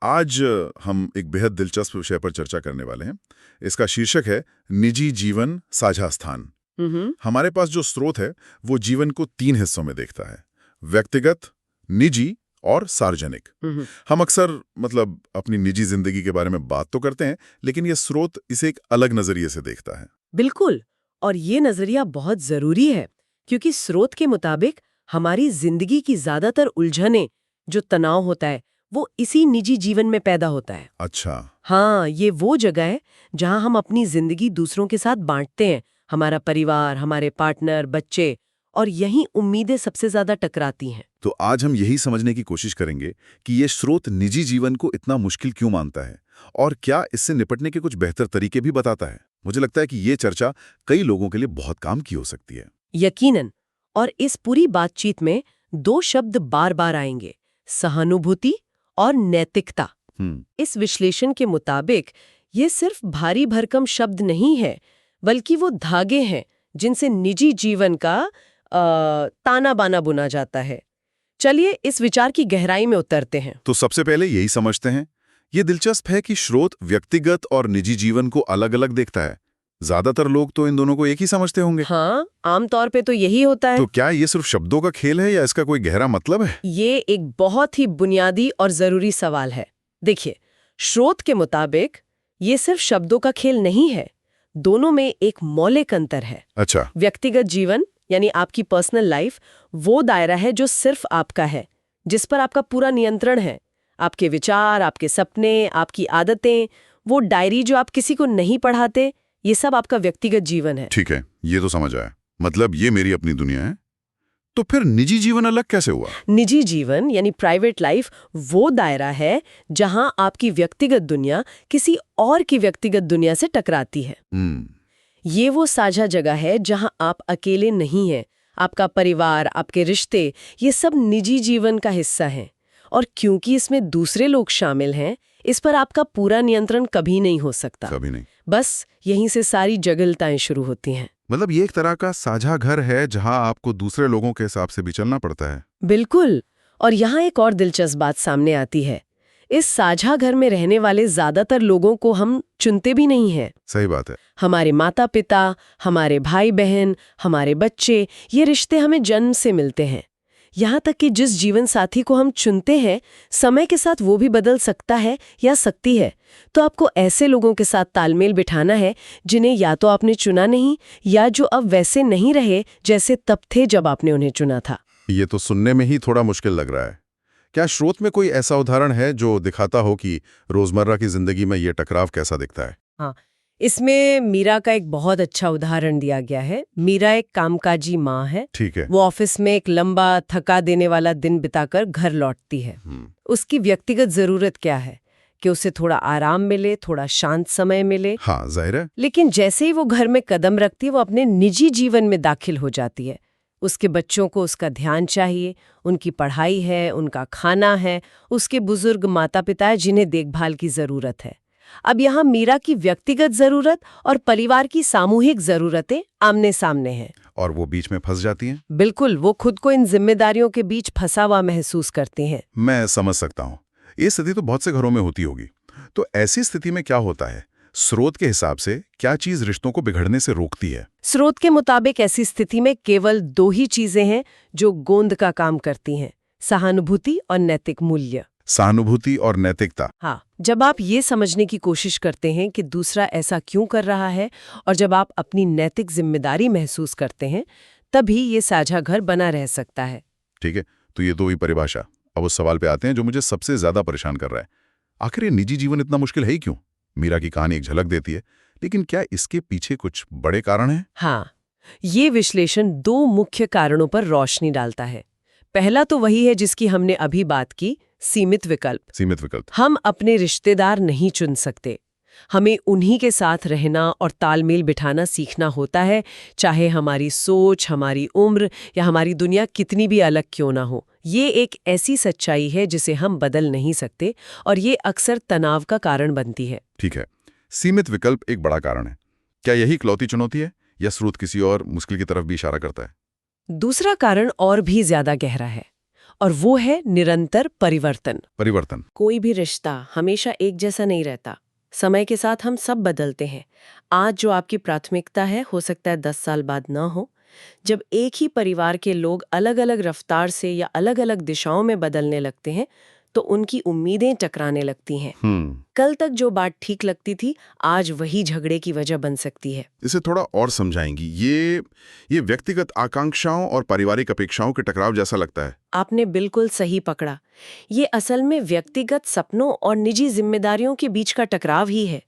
आज हम एक बेहद दिलचस्प विषय पर चर्चा करने वाले हैं। इसका शीर्षक है निजी जीवन साझा स्थान। हमारे पास जो स्रोत है वो जीवन को 3 हिस्सों में देखता है, व्यक्तिगत, निजी और सार्वजनिक। हम अक्सर अपनी निजी जिंदगी के बारे में बात तो करते हैं, लेकिन ये स्रोत इसे एक अलग नजरिए से देखता है। बिल्कुल, और ये नजरिया बहुत जरूरी है क्योंकि स्रोत के मुताबिक हमारी जिंदगी की ज्यादातर उलझनें, जो तनाव होता है, वो इसी निजी जीवन में पैदा होता है। अच्छा। हाँ, ये वो जगह है जहाँ हम अपनी जिंदगी दूसरों के साथ बांटते हैं, हमारा परिवार, हमारे पार्टनर, बच्चे, और यहीं उम्मीदें सबसे ज्यादा टकराती हैं। तो आज हम यही समझने की कोशिश करेंगे कि ये स्रोत निजी जीवन को इतना मुश्किल क्यों मानता है और क्या इससे निपटने के कुछ बेहतर तरीके भी बताता है। मुझे लगता है कि ये चर्चा कई लोगों के लिए बहुत काम की हो सकती है। यकीनन। और इस पूरी बातचीत में 2 शब्द बार बार आएंगे, सहानुभूति और नैतिकता। इस विश्लेषण के मुताबिक ये सिर्फ भारी भरकम शब्द नहीं है, बल्कि वो धागे हैं जिनसे निजी जीवन का ताना बाना बुना जाता है। चलिए इस विचार की गहराई में उतरते हैं। तो सबसे पहले यही समझते हैं। ये दिलचस्प है कि स्रोत व्यक्तिगत और निजी जीवन को अलग अलग देखता है। ज्यादातर लोग तो इन दोनों को एक ही समझते होंगे। हाँ, आमतौर पे तो यही होता है। तो क्या ये सिर्फ शब्दों का खेल है या इसका कोई गहरा मतलब है? ये एक बहुत ही बुनियादी और जरूरी सवाल है। देखिए, स्रोत के मुताबिक ये सिर्फ शब्दों का खेल नहीं है, दोनों में एक मौलिक अंतर है। अच्छा। व्यक्तिगत जीवन यानी आपकी पर्सनल लाइफ वो दायरा है जो सिर्फ आपका है, जिस पर आपका पूरा नियंत्रण है। आपके विचार, आपके सपने, आपकी आदतें, वो डायरी जो आप किसी को नहीं पढ़ाते, ये सब आपका व्यक्तिगत जीवन है। ठीक है, ये तो समझ आया। मतलब ये मेरी अपनी दुनिया है। तो फिर निजी जीवन अलग कैसे हुआ? निजी जीवन यानी प्राइवेट लाइफ वो दायरा है जहां आपकी व्यक्तिगत दुनिया किसी और की व्यक्तिगत दुनिया से टकराती है। ये वो साझा जगह है जहां आप अकेले नहीं हैं। आपका परिवार, आपके रिश्ते, ये सब निजी जीवन का हिस्सा हैं। और क्योंकि इसमें दूसरे लोग शामिल हैं, इस पर आपका पूरा नियंत्रण कभी नहीं हो सकता। कभी नहीं। बस यहीं से सारी जटिलताएं शुरू होती हैं। मतलब ये एक तरह का साझा घर है जहां आपको दूसरे लोगों के हिसाब से भी चलना पड़ता है। बिल्कुल। और यहाँ एक और दिलचस्प बात सामने आती है। इस साझा घर में रहने वाले ज्यादातर लोगों को हम चुनते भी नहीं हैं। सही बात है। हमारे माता पिता, हमारे भाई बहन, हमारे बच्चे, ये रिश्ते हमें जन्म से मिलते हैं। यहाँ तक कि जिस जीवन साथी को हम चुनते हैं, समय के साथ वो भी बदल सकता है या सकती है। तो आपको ऐसे लोगों के साथ तालमेल बिठाना है जिन्हें या तो आपने चुना नहीं, या जो अब वैसे नहीं रहे जैसे तब थे जब आपने उन्हें चुना था। ये तो सुनने में ही थोड़ा मुश्किल लग रहा है। क्या स्रोत में कोई ऐसा उदाहरण है जो दिखाता हो कि रोजमर्रा की जिंदगी में ये टकराव कैसा दिखता है? हाँ, इसमें मीरा का एक बहुत अच्छा उदाहरण दिया गया है। मीरा एक कामकाजी माँ है। ठीक है। वो ऑफिस में एक लंबा थका देने वाला दिन बिताकर घर लौटती है। उसकी व्यक्तिगत जरूरत क्या है कि उसे थोड़ा आराम मिले, थोड़ा शांत समय मिले। हाँ, जाहिर है। लेकिन जैसे ही वो घर में कदम रखती है, वो अपने निजी जीवन में दाखिल हो जाती है। उसके बच्चों को उसका ध्यान चाहिए, उनकी पढ़ाई है, उनका खाना है, उसके बुजुर्ग माता पिता है जिन्हें देखभाल की जरूरत है। अब यहाँ मीरा की व्यक्तिगत जरूरत और परिवार की सामूहिक जरूरतें आमने सामने हैं। और वो बीच में फंस जाती हैं। बिल्कुल, वो खुद को इन जिम्मेदारियों के बीच फंसा हुआ महसूस करती हैं। मैं समझ सकता हूँ। ये स्थिति तो बहुत से घरों में होती होगी। तो ऐसी स्थिति में क्या होता है? स्रोत के हिसाब से क्या चीज रिश्तों को बिगड़ने से रोकती है? स्रोत के मुताबिक ऐसी स्थिति में केवल 2 ही चीजें हैं जो गोंद का काम करती हैं, सहानुभूति और नैतिक मूल्य। सहानुभूति और नैतिकता। हाँ, जब आप ये समझने की कोशिश करते हैं कि दूसरा ऐसा क्यों कर रहा है, और जब आप अपनी नैतिक जिम्मेदारी महसूस करते हैं, तभी ये साझा घर बना रह सकता है। ठीक है, तो ये 2 ही परिभाषा। अब उस सवाल पे आते हैं जो मुझे सबसे ज्यादा परेशान कर रहा है। आखिर ये निजी जीवन इतना मुश्किल है ही क्यों? मीरा की कहानी एक झलक देती है, लेकिन क्या इसके पीछे कुछ बड़े कारण हैं? हाँ, ये विश्लेषण 2 मुख्य कारणों पर रोशनी डालता है। पहला तो वही है जिसकी हमने अभी बात की, सीमित विकल्प। सीमित विकल्प। हम अपने रिश्तेदार नहीं चुन सकते। हमें उन्हीं के साथ रहना और तालमेल बिठाना सीखना होता है, चाहे हमारी सोच, हमारी उम्र या हमारी दुनिया कितनी भी अलग क्यों ना हो। ये एक ऐसी सच्चाई है जिसे हम बदल नहीं सकते, और ये अक्सर तनाव का कारण बनती है। ठीक है, सीमित विकल्प एक बड़ा कारण है। क्या यही इकलौती चुनौती है या स्रोत किसी और मुश्किल की तरफ भी इशारा करता है? दूसरा कारण और भी ज्यादा गहरा है, और वो है निरंतर परिवर्तन। परिवर्तन। कोई भी रिश्ता हमेशा एक जैसा नहीं रहता। समय के साथ हम सब बदलते हैं। आज जो आपकी प्राथमिकता है हो सकता है 10 साल बाद ना हो। जब एक ही परिवार के लोग अलग-अलग रफ्तार से या अलग-अलग दिशाओं में बदलने लगते हैं तो उनकी उम्मीदें टकराने लगती हैं। कल तक जो बात ठीक लगती थी आज वही झगड़े की वजह बन सकती है। इसे थोड़ा और समझाएंगी। ये व्यक्तिगत आकांक्षाओं और पारिवारिक अपेक्षाओं के टकराव जैसा लगता है। आपने बिल्कुल सही पकड़ा। ये असल में व्यक्तिगत सपनों और निजी जिम्मेदारियों के बीच का टकराव ही है।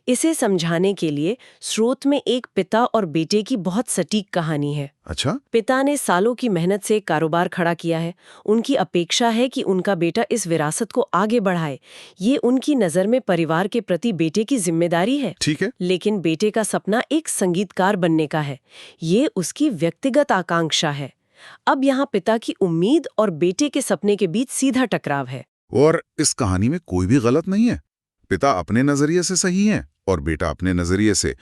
इसे समझाने के लिए स्रोत में एक पिता और बेटे की बहुत सटीक कहानी है। अच्छा। पिता ने सालों की मेहनत से एक कारोबार खड़ा किया है। उनकी अपेक्षा है कि उनका बेटा इस विरासत को आगे बढ़ाए। ये उनकी नज़र में परिवार के प्रति बेटे की जिम्मेदारी है। ठीक है। लेकिन बेटे का सपना एक संगीतकार बनने का है। ये उसकी व्यक्तिगत आकांक्षा है। अब यहाँ पिता की उम्मीद और बेटे के सपने के बीच सीधा टकराव है। और इस कहानी में कोई भी गलत नहीं है। पिता अपने नजरिए से सही है और बेटा अपने नजरिए से।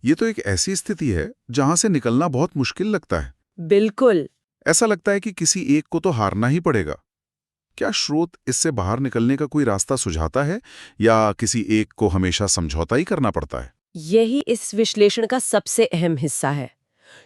ये तो एक ऐसी स्थिति है जहां से निकलना बहुत मुश्किल लगता है। बिल्कुल। ऐसा लगता है कि किसी एक को तो हारना ही पड़ेगा। क्या स्रोत इससे बाहर निकलने का कोई रास्ता सुझाता है या किसी एक को हमेशा समझौता ही करना पड़ता है? यही इस विश्लेषण का सबसे अहम हिस्सा है।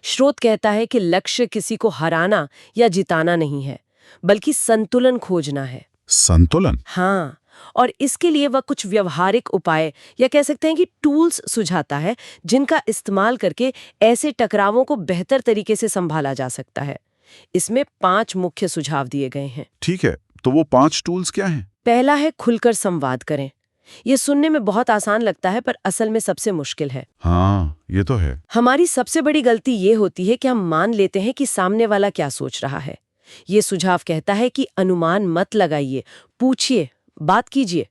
स्रोत कहता है कि लक्ष्य किसी को हराना या जिताना नहीं है, बल्कि संतुलन खोजना है। संतुलन? हाँ, और इसके लिए वह कुछ व्यवहारिक उपाय या कह सकते हैं कि टूल्स सुझाता है, जिनका इस्तेमाल करके ऐसे टकरावों को बेहतर तरीके से संभाला जा सकता है। इसमें 5 मुख्य सुझाव दिए गए हैं। ठीक है, तो वो 5 टूल्स क्या हैं? पहला है खुलकर संवाद करें। ये सुनने में बहुत आसान लगता है पर असल में सबसे मुश्किल है। हाँ, ये तो है। हमारी सबसे बड़ी गलती ये होती है कि हम मान लेते हैं कि सामने वाला क्या सोच रहा है। ये सुझाव कहता है कि अनुमान मत लगाइए, पूछिए, बात कीजिए।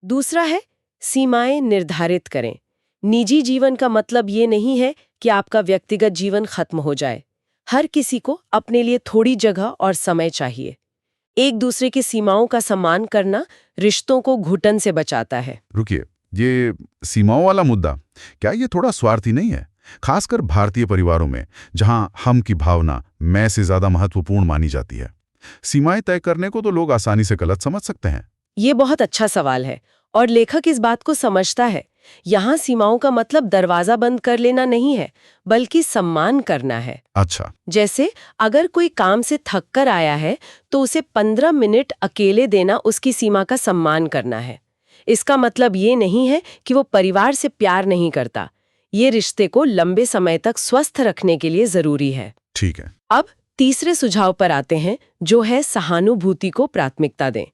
दूसरा है सीमाएं निर्धारित करें। निजी जीवन का मतलब ये नहीं है कि आपका व्यक्तिगत जीवन खत्म हो जाए। हर किसी को अपने लिए थोड़ी जगह और समय चाहिए। एक दूसरे की सीमाओं का सम्मान करना रिश्तों को घुटन से बचाता है। रुकिए, ये सीमाओं वाला मुद्दा, क्या ये थोड़ा स्वार्थी नहीं है? खासकर भारतीय परिवारों में, जहां हम की भावना मैं से ज्यादा महत्वपूर्ण मानी जाती है। सीमाएं तय करने को तो लोग आसानी से गलत समझ सकते हैं। ये बहुत अच्छा सवाल है और लेखक इस बात को समझता है। यहाँ सीमाओं का मतलब दरवाजा बंद कर लेना नहीं है, बल्कि सम्मान करना है। अच्छा। जैसे अगर कोई काम से थक कर आया है तो उसे 15 मिनट अकेले देना उसकी सीमा का सम्मान करना है। इसका मतलब ये नहीं है कि वो परिवार से प्यार नहीं करता। ये रिश्ते को लंबे समय तक स्वस्थ रखने के लिए जरूरी है। ठीक है। अब तीसरे सुझाव पर आते हैं, जो है सहानुभूति को प्राथमिकता दें।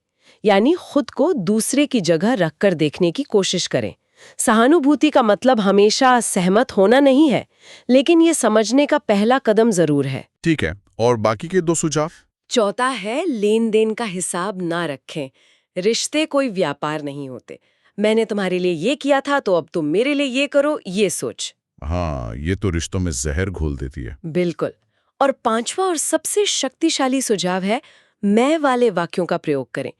यानी खुद को दूसरे की जगह रखकर देखने की कोशिश करें। सहानुभूति का मतलब हमेशा सहमत होना नहीं है, लेकिन ये समझने का पहला कदम जरूर है। ठीक है, और बाकी के 2 सुझाव? चौथा है लेन देन का हिसाब ना रखें। रिश्ते कोई व्यापार नहीं होते। मैंने तुम्हारे लिए ये किया था तो अब तुम मेरे लिए ये करो, ये सोच। हाँ, ये तो रिश्तों में जहर घोल देती है। बिल्कुल। और 5वां और सबसे शक्तिशाली सुझाव है मैं वाले वाक्यों का प्रयोग करें।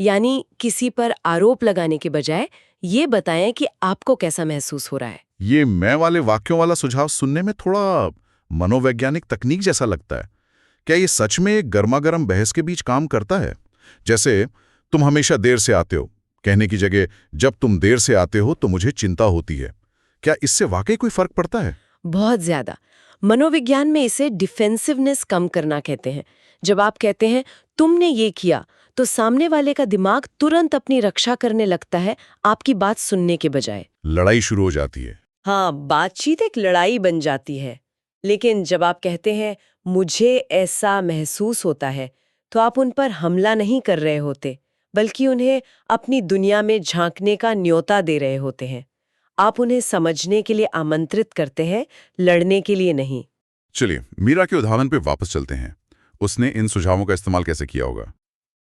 यानी किसी पर आरोप लगाने के बजाय ये बताएं कि आपको कैसा महसूस हो रहा है। ये मैं वाले वाक्यों वाला सुझाव सुनने में थोड़ा मनोवैज्ञानिक तकनीक जैसा लगता है। क्या ये सच में एक गर्मागर्म बहस के बीच काम करता है? जैसे तुम हमेशा देर से आते हो कहने की जगह जब तुम देर से आते हो तो मुझे चिंता होती है। क्या इससे वाकई कोई फर्क पड़ता है? बहुत ज्यादा। मनोविज्ञान में इसे डिफेंसिवनेस कम करना कहते हैं। जब आप कहते हैं तुमने ये किया तो सामने वाले का दिमाग तुरंत अपनी रक्षा करने लगता है, आपकी बात सुनने के बजाय। लड़ाई शुरू हो जाती है। हाँ, बातचीत एक लड़ाई बन जाती है। लेकिन जब आप कहते हैं मुझे ऐसा महसूस होता है, तो आप उन पर हमला नहीं कर रहे होते, बल्कि उन्हें अपनी दुनिया में झांकने का न्योता दे रहे होते हैं। आप उन्हें समझने के लिए आमंत्रित करते हैं, लड़ने के लिए नहीं। चलिए मीरा के उदाहरण पे वापस चलते हैं। उसने इन सुझावों का इस्तेमाल कैसे किया होगा?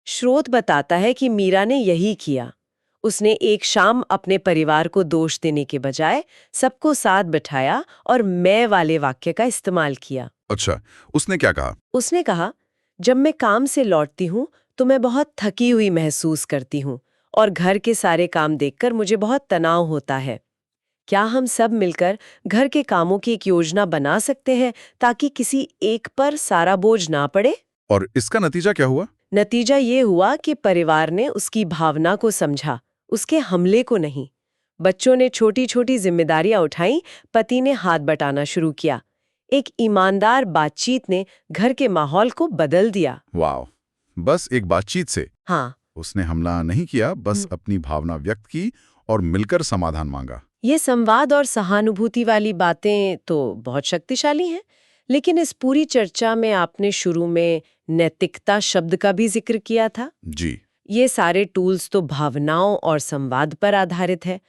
स्रोत बताता है कि मीरा ने यही किया। उसने एक शाम अपने परिवार को दोष देने के बजाय सबको साथ बिठाया और मैं वाले वाक्य का इस्तेमाल किया। अच्छा, उसने क्या कहा? उसने कहा, जब मैं काम से लौटती हूँ तो मैं बहुत थकी हुई महसूस करती हूँ और घर के सारे काम देखकर मुझे बहुत तनाव होता है। क्या हम सब मिलकर घर के कामों की एक योजना बना सकते हैं ताकि किसी एक पर सारा बोझ ना पड़े? और इसका नतीजा क्या हुआ? नतीजा ये हुआ कि परिवार ने उसकी भावना को समझा, उसके हमले को नहीं। बच्चों ने छोटी छोटी जिम्मेदारियां उठाई, पति ने हाथ बटाना शुरू किया। एक ईमानदार बातचीत ने घर के माहौल को बदल दिया। वाह, बस एक बातचीत से? हाँ, उसने हमला नहीं किया, बस अपनी भावना व्यक्त की और मिलकर समाधान मांगा। ये संवाद और सहानुभूति वाली बातें तो बहुत शक्तिशाली हैं, लेकिन इस पूरी चर्चा में आपने शुरू में नैतिकता शब्द का भी जिक्र किया था। जी। ये सारे टूल्स तो भावनाओं और संवाद पर आधारित है,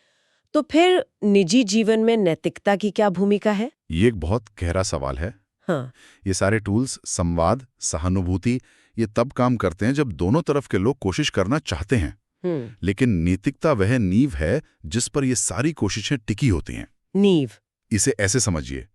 तो फिर निजी जीवन में नैतिकता की क्या भूमिका है? ये एक बहुत गहरा सवाल है। हाँ, ये सारे टूल्स, संवाद, सहानुभूति, ये तब काम करते हैं जब दोनों तरफ के लोग कोशिश करना चाहते हैं। लेकिन नैतिकता वह नींव है जिस पर ये सारी कोशिशें टिकी होती हैं। नींव? इसे ऐसे समझिए,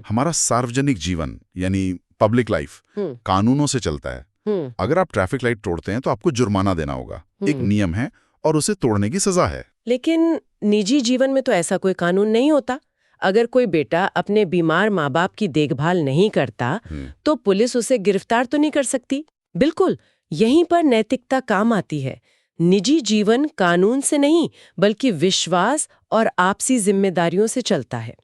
हमारा सार्वजनिक जीवन यानी पब्लिक लाइफ कानूनों से चलता है। अगर आप ट्रैफिक लाइट तोड़ते हैं तो आपको जुर्माना देना होगा, एक नियम है और उसे तोड़ने की सजा है। लेकिन निजी जीवन में तो ऐसा कोई कानून नहीं होता। अगर कोई बेटा अपने बीमार माँ बाप की देखभाल नहीं करता तो पुलिस उसे गिरफ्तार तो नहीं कर सकती। बिल्कुल, यहीं पर नैतिकता काम आती है। निजी जीवन कानून से नहीं बल्कि विश्वास और आपसी जिम्मेदारियों से चलता है।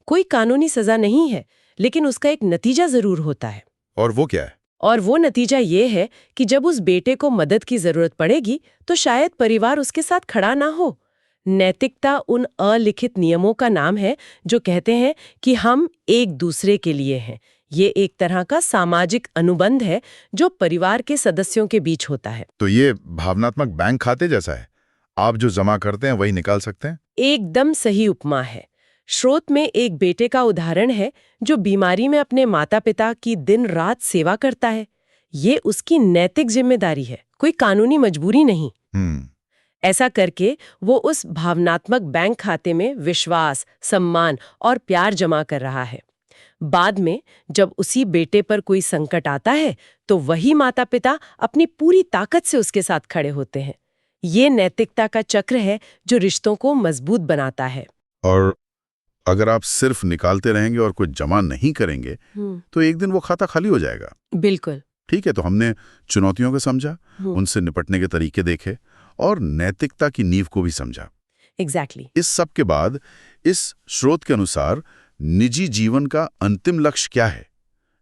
कोई कानूनी सजा नहीं है, लेकिन उसका एक नतीजा जरूर होता है। और वो क्या है? और वो नतीजा ये है कि जब उस बेटे को मदद की जरूरत पड़ेगी तो शायद परिवार उसके साथ खड़ा ना हो। नैतिकता उन अलिखित नियमों का नाम है जो कहते हैं कि हम एक दूसरे के लिए हैं। ये एक तरह का सामाजिक अनुबंध है जो परिवार के सदस्यों के बीच होता है। तो ये भावनात्मक बैंक खाते जैसा है, आप जो जमा करते हैं वही निकाल सकते हैं? एकदम सही उपमा है। स्रोत में एक बेटे का उदाहरण है जो बीमारी में अपने माता पिता की दिन रात सेवा करता है। ये उसकी नैतिक जिम्मेदारी है, कोई कानूनी मजबूरी नहीं। ऐसा करके वो उस भावनात्मक बैंक खाते में विश्वास, सम्मान और प्यार जमा कर रहा है। बाद में जब उसी बेटे पर कोई संकट आता है तो वही माता पिता अपनी पूरी ताकत से उसके साथ खड़े होते हैं। ये नैतिकता का चक्र है जो रिश्तों को मजबूत बनाता है। और अगर आप सिर्फ निकालते रहेंगे और कुछ जमा नहीं करेंगे तो एक दिन वो खाता खाली हो जाएगा। बिल्कुल। ठीक है, तो हमने चुनौतियों को समझा, उनसे निपटने के तरीके देखे और नैतिकता की नींव को भी समझा। एग्जैक्टली। इस सब के बाद इस स्रोत के अनुसार निजी जीवन का अंतिम लक्ष्य क्या है?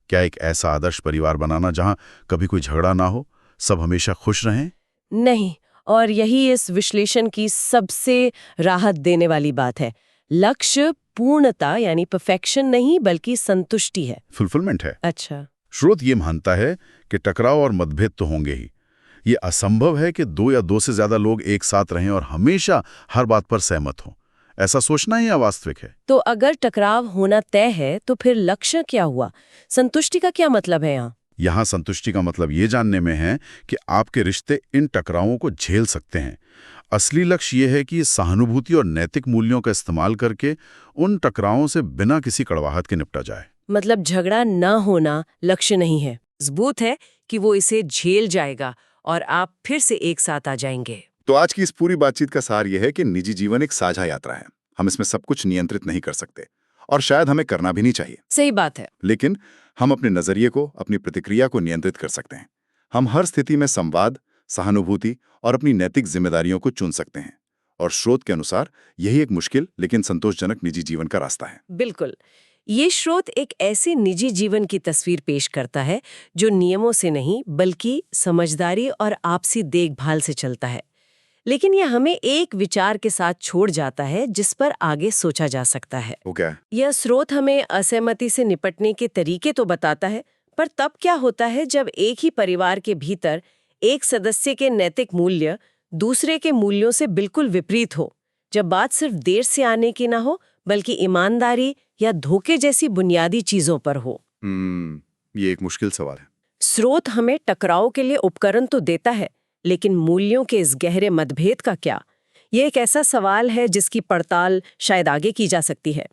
क्या एक ऐसा आदर्श परिवार बनाना जहां कभी कोई झगड़ा ना हो, सब हमेशा खुश रहें? नहीं, और यही इस विश्लेषण की सबसे राहत देने वाली बात है। लक्ष्य पूर्णता यानी परफेक्शन नहीं बल्कि संतुष्टि है, फुलफिलमेंट है। अच्छा। स्रोत ये मानता है कि टकराव और मतभेद तो होंगे ही। ये असंभव है कि दो या दो से ज्यादा लोग एक साथ रहें और हमेशा हर बात पर सहमत हों। ऐसा सोचना ही अवास्तविक है। तो अगर टकराव होना तय है तो फिर लक्ष्य क्या हुआ? संतुष्टि का क्या मतलब है यहाँ? यहाँ संतुष्टि का मतलब ये जानने में है कि आपके रिश्ते इन टकरावों को झेल सकते हैं। असली लक्ष्य ये है कि सहानुभूति और नैतिक मूल्यों का इस्तेमाल करके उन टकरावों से बिना किसी कड़वाहट के निपटा जाए। मतलब झगड़ा न होना लक्ष्य नहीं है, मजबूत है कि वो इसे झेल जाएगा और आप फिर से एक साथ आ जाएंगे। तो आज की इस पूरी बातचीत का सार यह है कि निजी जीवन एक साझा यात्रा है। हम इसमें सब कुछ नियंत्रित नहीं कर सकते और शायद हमें करना भी नहीं चाहिए। सही बात है। लेकिन हम अपने नजरिए को, अपनी प्रतिक्रिया को नियंत्रित कर सकते हैं। हम हर स्थिति में संवाद, सहानुभूति और अपनी नैतिक जिम्मेदारियों को चुन सकते हैं। और स्रोत के अनुसार यही एक मुश्किल लेकिन संतोषजनक निजी जीवन का रास्ता है। बिल्कुल। ये स्रोत एक ऐसे निजी जीवन की तस्वीर पेश करता है जो नियमों से नहीं बल्कि समझदारी और आपसी देखभाल से चलता है। लेकिन यह हमें एक विचार के साथ छोड़ जाता है जिस पर आगे सोचा जा सकता है। वो क्या है? यह स्रोत हमें असहमति से निपटने के तरीके तो बताता है, पर तब क्या होता है जब एक ही परिवार के भीतर एक सदस्य के नैतिक मूल्य दूसरे के मूल्यों से बिल्कुल विपरीत हो, जब बात सिर्फ देर से आने की ना हो बल्कि ईमानदारी या धोखे जैसी बुनियादी चीजों पर हो। ये एक मुश्किल सवाल है। स्रोत हमें टकराव के लिए उपकरण तो देता है, लेकिन मूल्यों के इस गहरे मतभेद का क्या? ये एक ऐसा सवाल है जिसकी पड़ताल शायद आगे की जा सकती है।